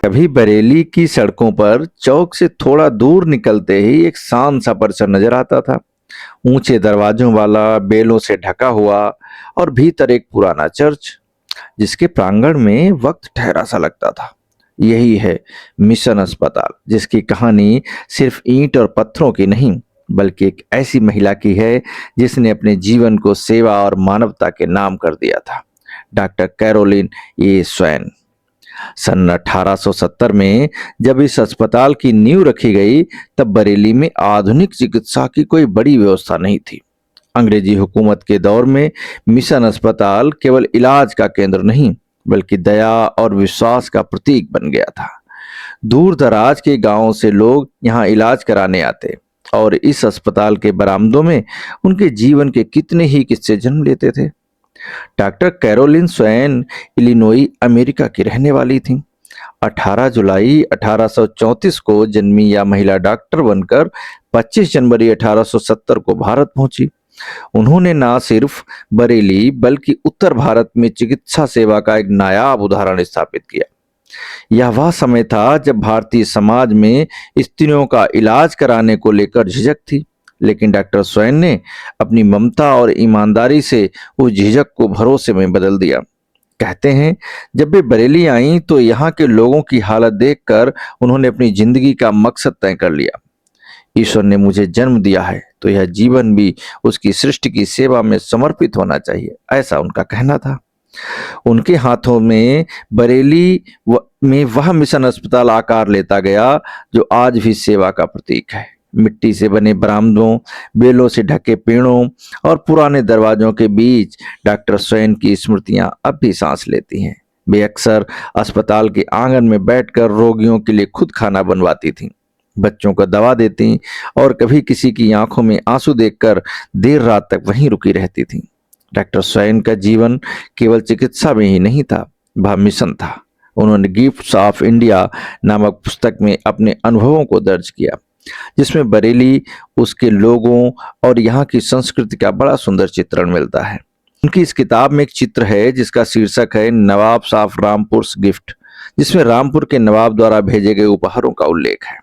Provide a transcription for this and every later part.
कभी बरेली की सड़कों पर चौक से थोड़ा दूर निकलते ही एक शांत सा परिसर नजर आता था। ऊंचे दरवाजों वाला, बेलों से ढका हुआ, और भीतर एक पुराना चर्च जिसके प्रांगण में वक्त ठहरा सा लगता था। यही है मिशन अस्पताल, जिसकी कहानी सिर्फ ईंट और पत्थरों की नहीं, बल्कि एक ऐसी महिला की है जिसने अपने जीवन को सेवा और मानवता के नाम कर दिया था। Doctor Caroline A swan. सन 1870 में जब इस अस्पताल की नींव रखी गई, तब बरेली में आधुनिक चिकित्सा की कोई बड़ी व्यवस्था नहीं थी। अंग्रेजी हुकूमत के दौर में मिशन अस्पताल केवल इलाज का केंद्र नहीं, बल्कि दया और विश्वास का प्रतीक बन गया था। दूर दराज के गांवों से लोग यहाँ इलाज कराने आते, और इस अस्पताल के बरामदों में उनके जीवन के कितने ही किस्से जन्म लेते थे। Doctor Caroline swan Illinois, America की रहने वाली थी। 18 जुलाई 1834 को जन्मी यह महिला डॉक्टर बनकर 25 जनवरी 1870 को भारत पहुंची। उन्होंने न सिर्फ बरेली बल्कि उत्तर भारत में चिकित्सा सेवा का एक नायाब उदाहरण स्थापित किया। यह वह समय था जब भारतीय समाज में स्त्रियों का इलाज कराने को लेकर झिझक थी, लेकिन डॉक्टर स्वैन ने अपनी ममता और ईमानदारी से उस झिझक को भरोसे में बदल दिया। कहते हैं, जब वे बरेली आईं तो यहाँ के लोगों की हालत देखकर उन्होंने अपनी जिंदगी का मकसद तय कर लिया। ईश्वर ने मुझे जन्म दिया है तो यह जीवन भी उसकी सृष्टि की सेवा में समर्पित होना चाहिए, ऐसा उनका कहना था। उनके हाथों में में वह मिशन अस्पताल आकार लेता गया जो आज भी सेवा का प्रतीक है। मिट्टी से बने बरामदों, बेलों से ढके पेड़ों और पुराने दरवाजों के बीच डॉक्टर स्वैन की स्मृतियां अब भी सांस लेती हैं। वे अक्सर अस्पताल के आंगन में बैठकर रोगियों के लिए खुद खाना बनवाती थीं, बच्चों को दवा देती और कभी किसी की आंखों में आंसू देखकर देर रात तक वहीं रुकी रहती थीं। डॉक्टर स्वैन का जीवन केवल चिकित्सा में ही नहीं था, वह मिशन था। उन्होंने गिफ्ट्स ऑफ इंडिया नामक पुस्तक में अपने अनुभवों को दर्ज किया, जिसमें बरेली, उसके लोगों और यहाँ की संस्कृति का बड़ा सुंदर चित्रण मिलता है। उनकी इस किताब में एक चित्र है जिसका शीर्षक है नवाब ऑफ रामपुर्स गिफ्ट, जिसमें रामपुर के नवाब द्वारा भेजे गए उपहारों का उल्लेख है।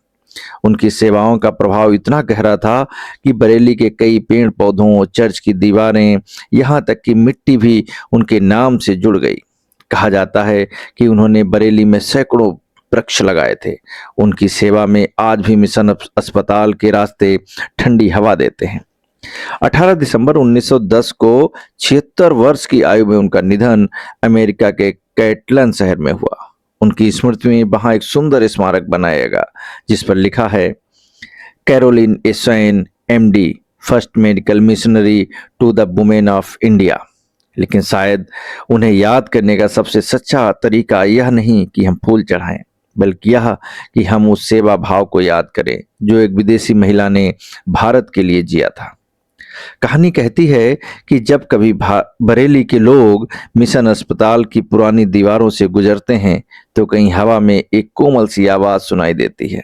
उनकी सेवाओं का प्रभाव इतना गहरा था कि बरेली के कई पेड़ पौधों, चर्च की दीवारें, यहाँ तक कि मिट्टी भी उनके नाम से जुड़ गई। कहा जाता है कि उन्होंने बरेली में सैकड़ों वृक्ष लगाए थे। उनकी सेवा में आज भी मिशन अस्पताल के रास्ते ठंडी हवा देते हैं। 18 दिसंबर 1910 को 76 वर्ष की आयु में उनका निधन अमेरिका के कैटलन शहर में हुआ। उनकी स्मृति में वहां एक सुंदर स्मारक बनाएगा जिस पर लिखा है, Caroline A Swain MD, first medical missionary to the women of India. लेकिन शायद उन्हें याद करने का सबसे सच्चा तरीका यह नहीं कि हम फूल चढ़ाएं, बल्कि यह कि हम उस सेवा भाव को याद करें जो एक विदेशी महिला ने भारत के लिए जिया था। कहानी कहती है कि जब कभी बरेली के लोग मिशन अस्पताल की पुरानी दीवारों से गुजरते हैं तो कहीं हवा में एक कोमल सी आवाज सुनाई देती है,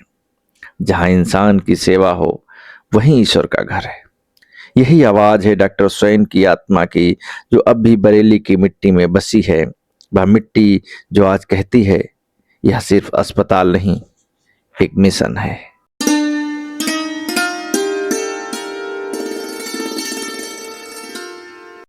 जहां इंसान की सेवा हो वहीं ईश्वर का घर है। यही आवाज है डॉक्टर स्वैन की आत्मा की, जो अब भी बरेली की मिट्टी में बसी है। वह मिट्टी जो आज कहती है, यह सिर्फ अस्पताल नहीं, एक मिशन है।